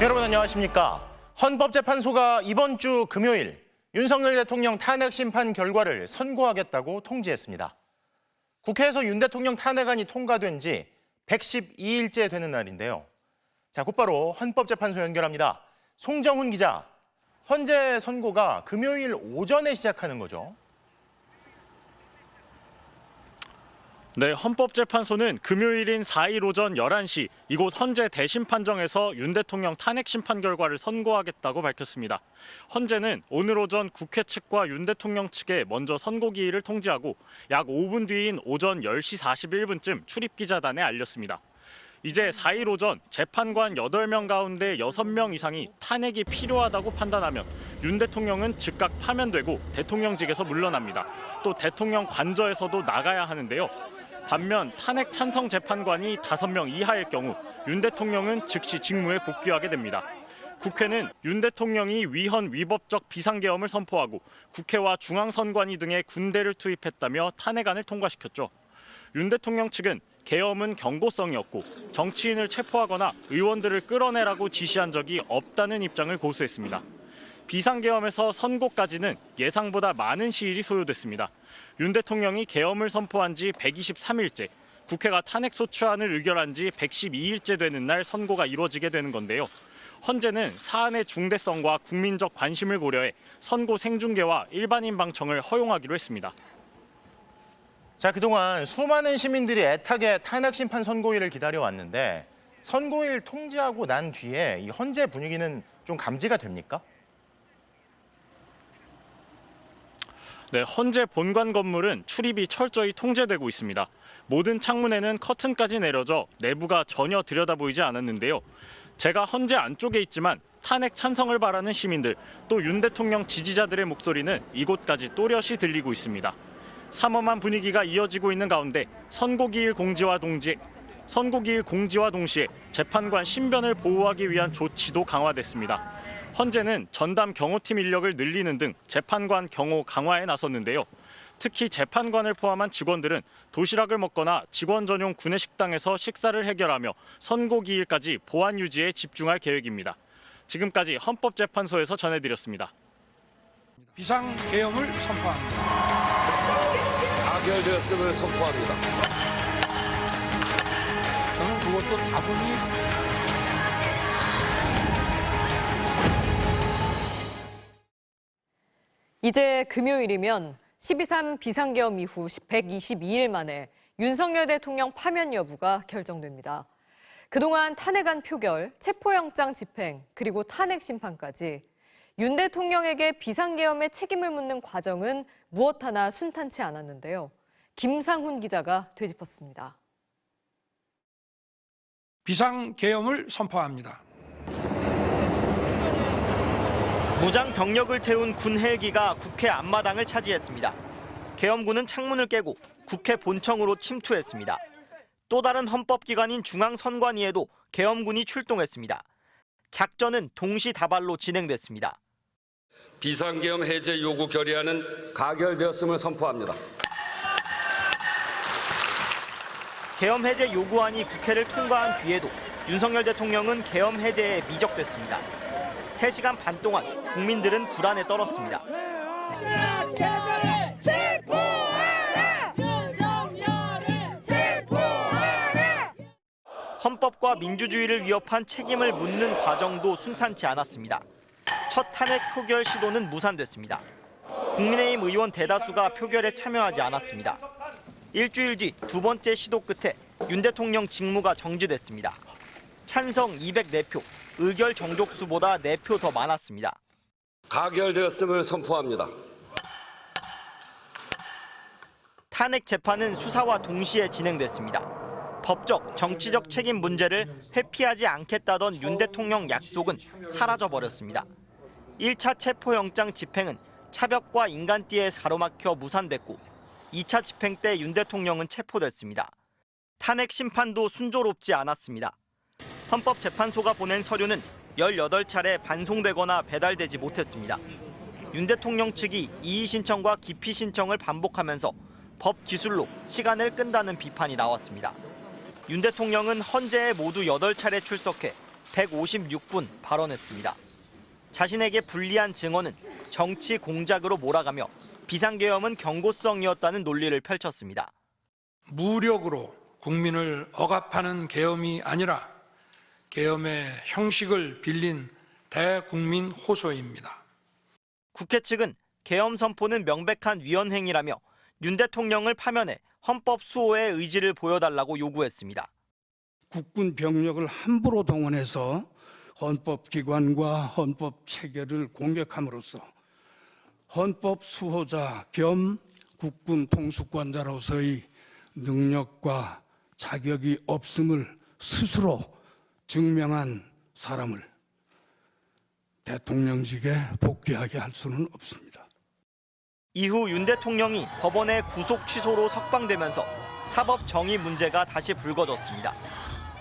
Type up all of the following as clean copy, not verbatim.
여러분 안녕하십니까? 헌법재판소가 이번 주 금요일 윤석열 대통령 탄핵 심판 결과를 선고하겠다고 통지했습니다. 국회에서 윤 대통령 탄핵안이 통과된 지 112일째 되는 날인데요. 자, 곧바로 헌법재판소 연결합니다. 송정훈 기자, 헌재 선고가 금요일 오전에 시작하는 거죠? 네, 헌법재판소는 금요일인 4일 오전 11시 이곳 헌재 대심판정에서 윤 대통령 탄핵 심판 결과를 선고하겠다고 밝혔습니다. 헌재는 오늘 오전 국회 측과 윤 대통령 측에 먼저 선고 기일을 통지하고 약 5분 뒤인 오전 10시 41분쯤 출입기자단에 알렸습니다. 이제 4일 오전 재판관 8명 가운데 6명 이상이 탄핵이 필요하다고 판단하면 윤 대통령은 즉각 파면되고 대통령직에서 물러납니다. 또 대통령 관저에서도 나가야 하는데요. 반면 탄핵 찬성 재판관이 5명 이하일 경우 윤 대통령은 즉시 직무에 복귀하게 됩니다. 국회는 윤 대통령이 위헌 위법적 비상계엄을 선포하고 국회와 중앙선관위 등의 군대를 투입했다며 탄핵안을 통과시켰죠. 윤 대통령 측은 계엄은 경고성이었고 정치인을 체포하거나 의원들을 끌어내라고 지시한 적이 없다는 입장을 고수했습니다. 비상계엄에서 선고까지는 예상보다 많은 시일이 소요됐습니다. 윤 대통령이 계엄을 선포한 지 123일째, 국회가 탄핵소추안을 의결한 지 112일째 되는 날 선고가 이루어지게 되는 건데요. 헌재는 사안의 중대성과 국민적 관심을 고려해 선고 생중계와 일반인 방청을 허용하기로 했습니다. 자, 그동안 수많은 시민들이 애타게 탄핵 심판 선고일을 기다려왔는데 선고일 통지하고 난 뒤에 이 헌재 분위기는 좀 감지가 됩니까? 네, 헌재 본관 건물은 출입이 철저히 통제되고 있습니다. 모든 창문에는 커튼까지 내려져 내부가 전혀 들여다보이지 않았는데요. 제가 헌재 안쪽에 있지만 탄핵 찬성을 바라는 시민들, 또 윤 대통령 지지자들의 목소리는 이곳까지 또렷이 들리고 있습니다. 삼엄한 분위기가 이어지고 있는 가운데 선고기일 공지와 동시에 재판관 신변을 보호하기 위한 조치도 강화됐습니다. 헌재는 전담 경호팀 인력을 늘리는 등 재판관 경호 강화에 나섰는데요. 특히 재판관을 포함한 직원들은 도시락을 먹거나 직원 전용 구내식당에서 식사를 해결하며 선고기일까지 보안 유지에 집중할 계획입니다. 지금까지 헌법재판소에서 전해드렸습니다. 비상계엄을 선포합니다. 가결되었음을 선포합니다. 저는 그것도 다분히 이제 금요일이면 12.3 비상계엄 이후 122일 만에 윤석열 대통령 파면 여부가 결정됩니다. 그동안 탄핵안 표결, 체포영장 집행, 그리고 탄핵 심판까지 윤 대통령에게 비상계엄의 책임을 묻는 과정은 무엇 하나 순탄치 않았는데요. 김상훈 기자가 되짚었습니다. 비상계엄을 선포합니다. 무장 병력을 태운 군 헬기가 국회 앞마당을 차지했습니다. 계엄군은 창문을 깨고 국회 본청으로 침투했습니다. 또 다른 헌법기관인 중앙선관위에도 계엄군이 출동했습니다. 작전은 동시다발로 진행됐습니다. 비상계엄 해제 요구 결의안은 가결되었음을 선포합니다. 계엄 해제 요구안이 국회를 통과한 뒤에도 윤석열 대통령은 계엄 해제에 미적됐습니다. 3시간 반 동안 국민들은 불안에 떨었습니다. 헌법과 민주주의를 위협한 책임을 묻는 과정도 순탄치 않았습니다. 첫 탄핵 표결 시도는 무산됐습니다. 국민의힘 의원 대다수가 표결에 참여하지 않았습니다. 일주일 뒤 두 번째 시도 끝에 윤 대통령 직무가 정지됐습니다. 찬성 204표, 의결 정족수보다 4표 더 많았습니다. 가결되었음을 선포합니다. 탄핵 재판은 수사와 동시에 진행됐습니다. 법적, 정치적 책임 문제를 회피하지 않겠다던 윤 대통령 약속은 사라져버렸습니다. 1차 체포영장 집행은 차벽과 인간띠에 가로막혀 무산됐고 2차 집행 때 윤 대통령은 체포됐습니다. 탄핵 심판도 순조롭지 않았습니다. 헌법재판소가 보낸 서류는 18차례 반송되거나 배달되지 못했습니다. 윤 대통령 측이 이의 신청과 기피 신청을 반복하면서 법 기술로 시간을 끈다는 비판이 나왔습니다. 윤 대통령은 헌재에 모두 8차례 출석해 156분 발언했습니다. 자신에게 불리한 증언은 정치 공작으로 몰아가며 비상계엄은 경고성이었다는 논리를 펼쳤습니다. 무력으로 국민을 억압하는 계엄이 아니라 계엄의 형식을 빌린 대국민 호소입니다. 국회 측은 계엄 선포는 명백한 위헌행위라며 윤 대통령을 파면해 헌법 수호의 의지를 보여달라고 요구했습니다. 국군 병력을 함부로 동원해서 헌법기관과 헌법 체계를 공격함으로써 헌법 수호자 겸 국군 통수권자로서의 능력과 자격이 없음을 스스로 증명한 사람을 대통령직에 복귀하게 할 수는 없습니다. 이후 윤 대통령이 법원의 구속 취소로 석방되면서 사법 정의 문제가 다시 불거졌습니다.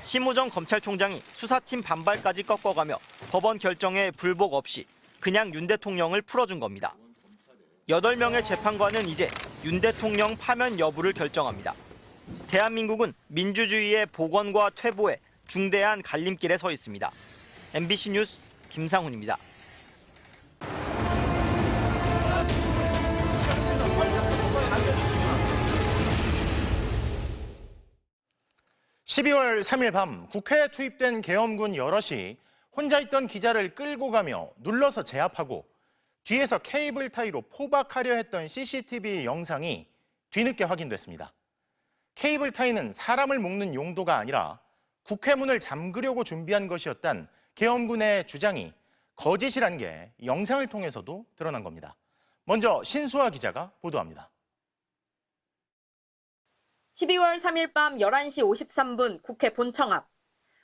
심우정 검찰총장이 수사팀 반발까지 꺾어가며 법원 결정에 불복 없이 그냥 윤 대통령을 풀어준 겁니다. 8명의 재판관은 이제 윤 대통령 파면 여부를 결정합니다. 대한민국은 민주주의의 복원과 퇴보에 중대한 갈림길에 서 있습니다. MBC 뉴스 김상훈입니다. (12월 3일) 밤 국회에 투입된 계엄군 여럿이 혼자 있던 기자를 끌고 가며 눌러서 제압하고 뒤에서 케이블 타이로 포박하려 했던 CCTV 영상이 뒤늦게 확인됐습니다. 케이블 타이는 사람을 묶는 용도가 아니라 국회 문을 잠그려고 준비한 것이었단 계엄군의 주장이 거짓이란 게 영상을 통해서도 드러난 겁니다. 먼저 신수아 기자가 보도합니다. 12월 3일 밤 11시 53분 국회 본청 앞.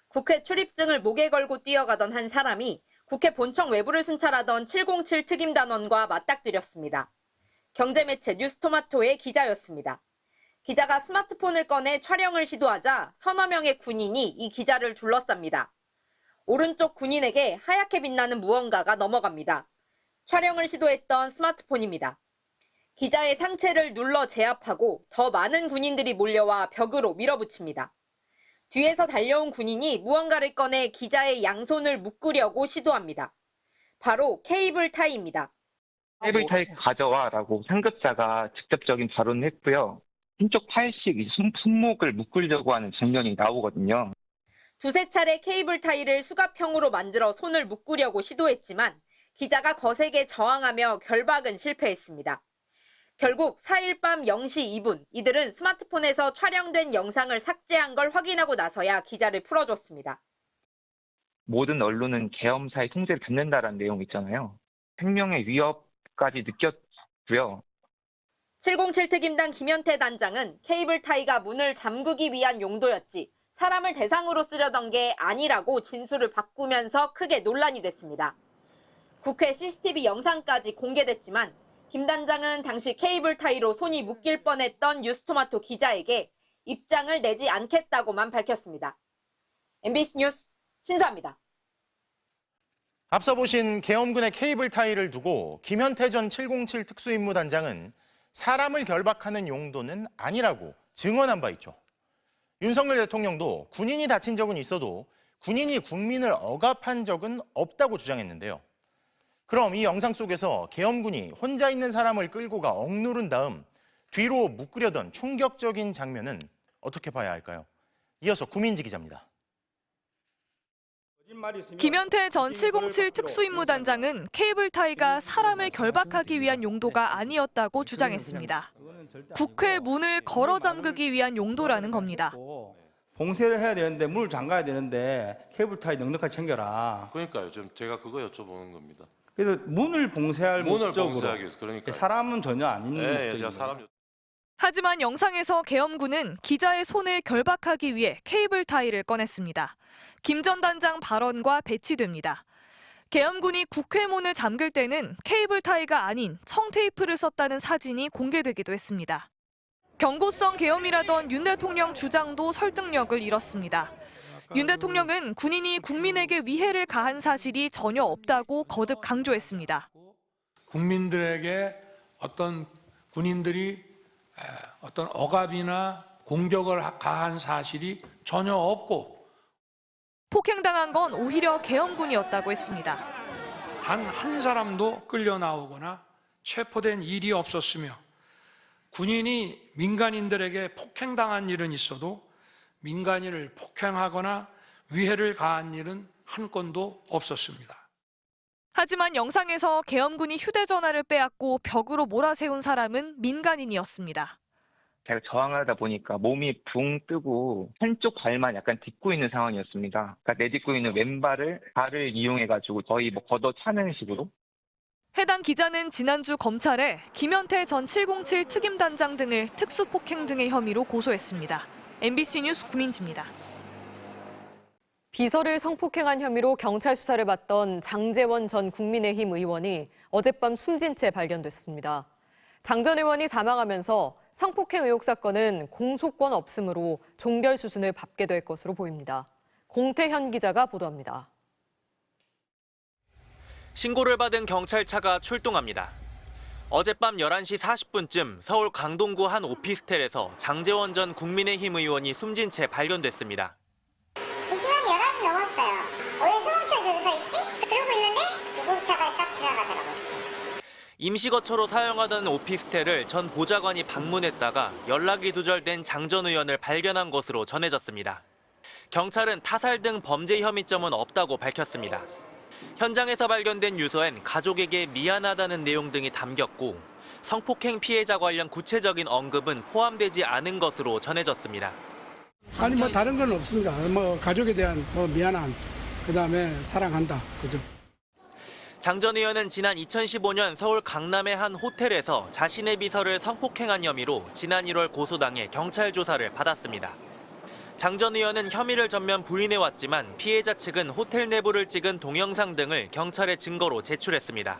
국회 출입증을 목에 걸고 뛰어가던 한 사람이 국회 본청 외부를 순찰하던 707 특임단원과 맞닥뜨렸습니다. 경제매체 뉴스토마토의 기자였습니다. 기자가 스마트폰을 꺼내 촬영을 시도하자 서너 명의 군인이 이 기자를 둘러쌉니다. 오른쪽 군인에게 하얗게 빛나는 무언가가 넘어갑니다. 촬영을 시도했던 스마트폰입니다. 기자의 상체를 눌러 제압하고 더 많은 군인들이 몰려와 벽으로 밀어붙입니다. 뒤에서 달려온 군인이 무언가를 꺼내 기자의 양손을 묶으려고 시도합니다. 바로 케이블 타이입니다. 케이블 타이 가져와라고 상급자가 직접적인 발언을 했고요. 한쪽 팔씩 손목을 묶으려고 하는 장면이 나오거든요. 두세 차례 케이블 타이를 수갑형으로 만들어 손을 묶으려고 시도했지만 기자가 거세게 저항하며 결박은 실패했습니다. 결국 4일 밤 0시 2분 이들은 스마트폰에서 촬영된 영상을 삭제한 걸 확인하고 나서야 기자를 풀어줬습니다. 모든 언론은 계엄사의 통제를 받는다라는 내용 있잖아요. 생명의 위협까지 느꼈고요. 707 특임단 김현태 단장은 케이블 타이가 문을 잠그기 위한 용도였지 사람을 대상으로 쓰려던 게 아니라고 진술을 바꾸면서 크게 논란이 됐습니다. 국회 CCTV 영상까지 공개됐지만 김 단장은 당시 케이블 타이로 손이 묶일 뻔했던 뉴스토마토 기자에게 입장을 내지 않겠다고만 밝혔습니다. MBC 뉴스 신수아입니다. 앞서 보신 계엄군의 케이블 타이를 두고 김현태 전 707 특수임무단장은 사람을 결박하는 용도는 아니라고 증언한 바 있죠. 윤석열 대통령도 군인이 다친 적은 있어도 군인이 국민을 억압한 적은 없다고 주장했는데요. 그럼 이 영상 속에서 계엄군이 혼자 있는 사람을 끌고 가 억누른 다음 뒤로 묶으려던 충격적인 장면은 어떻게 봐야 할까요? 이어서 구민지 기자입니다. 김현태 전 707 특수임무단장은 케이블 타이가 사람을 결박하기 위한 용도가 아니었다고 주장했습니다. 국회 문을 걸어 잠그기 위한 용도라는 겁니다. 봉쇄를 해야 되는데 문을 잠가야 되는데 케이블 타이 넉넉하게 챙겨라. 그러니까요. 지금 제가 그거 여쭤보는 겁니다. 그래서 문을 봉쇄할 목적으로 봉쇄하기 위해서 그러니까 사람은 전혀 아닌 목적입니다. 사람 하지만 영상에서 계엄군은 기자의 손을 결박하기 위해 케이블 타이를 꺼냈습니다. 김 전 단장 발언과 배치됩니다. 계엄군이 국회 문을 잠글 때는 케이블 타이가 아닌 청테이프를 썼다는 사진이 공개되기도 했습니다. 경고성 계엄이라던 윤 대통령 주장도 설득력을 잃었습니다. 윤 대통령은 군인이 국민에게 위해를 가한 사실이 전혀 없다고 거듭 강조했습니다. 국민들에게 어떤 군인들이 어떤 억압이나 공격을 가한 사실이 전혀 없고 폭행당한 건 오히려 계엄군이었다고 했습니다. 단 한 사람도 끌려 나오거나 체포된 일이 없었으며 군인이 민간인들에게 폭행당한 일은 있어도 민간인을 폭행하거나 위해를 가한 일은 한 건도 없었습니다. 하지만 영상에서 계엄군이 휴대전화를 빼앗고 벽으로 몰아세운 사람은 민간인이었습니다. 제가 저항하다 보니까 몸이 붕 뜨고 한쪽 발만 약간 딛고 있는 상황이었습니다. 그러니까 내딛고 있는 왼발을 발을 이용해가지고 거의 걷어차는 식으로. 해당 기자는 지난주 검찰에 김현태 전 707 특임단장 등을 특수폭행 등의 혐의로 고소했습니다. MBC 뉴스 구민지입니다. 비서를 성폭행한 혐의로 경찰 수사를 받던 장제원 전 국민의힘 의원이 어젯밤 숨진 채 발견됐습니다. 장 전 의원이 사망하면서 성폭행 의혹 사건은 공소권 없음으로 종결 수순을 밟게 될 것으로 보입니다. 공태현 기자가 보도합니다. 신고를 받은 경찰차가 출동합니다. 어젯밤 11시 40분쯤 서울 강동구 한 오피스텔에서 장제원 전 국민의힘 의원이 숨진 채 발견됐습니다. 시간이 11시 넘었어요. 왜 소방차 저기 서 있지? 그러고 있는데 구급차가 싹 지나가더라고요. 임시거처로 사용하던 오피스텔을 전 보좌관이 방문했다가 연락이 두절된 장 전 의원을 발견한 것으로 전해졌습니다. 경찰은 타살 등 범죄 혐의점은 없다고 밝혔습니다. 현장에서 발견된 유서엔 가족에게 미안하다는 내용 등이 담겼고 성폭행 피해자 관련 구체적인 언급은 포함되지 않은 것으로 전해졌습니다. 아니 뭐 다른 건 없습니다. 뭐 가족에 대한 미안함, 그다음에 사랑한다, 그죠? 장 전 의원은 지난 2015년 서울 강남의 한 호텔에서 자신의 비서를 성폭행한 혐의로 지난 1월 고소당해 경찰 조사를 받았습니다. 장 전 의원은 혐의를 전면 부인해왔지만 피해자 측은 호텔 내부를 찍은 동영상 등을 경찰에 증거로 제출했습니다.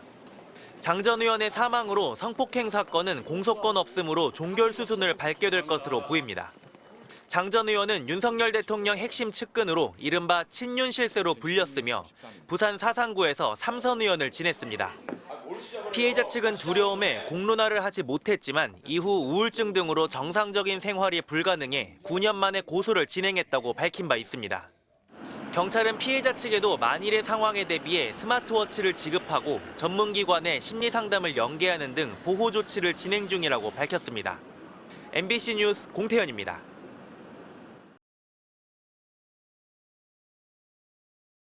장 전 의원의 사망으로 성폭행 사건은 공소권 없음으로 종결 수순을 밟게 될 것으로 보입니다. 장 전 의원은 윤석열 대통령 핵심 측근으로 이른바 친윤 실세로 불렸으며 부산 사상구에서 3선 의원을 지냈습니다. 피해자 측은 두려움에 공론화를 하지 못했지만 이후 우울증 등으로 정상적인 생활이 불가능해 9년 만에 고소를 진행했다고 밝힌 바 있습니다. 경찰은 피해자 측에도 만일의 상황에 대비해 스마트워치를 지급하고 전문기관에 심리상담을 연계하는 등 보호 조치를 진행 중이라고 밝혔습니다. MBC 뉴스 공태현입니다.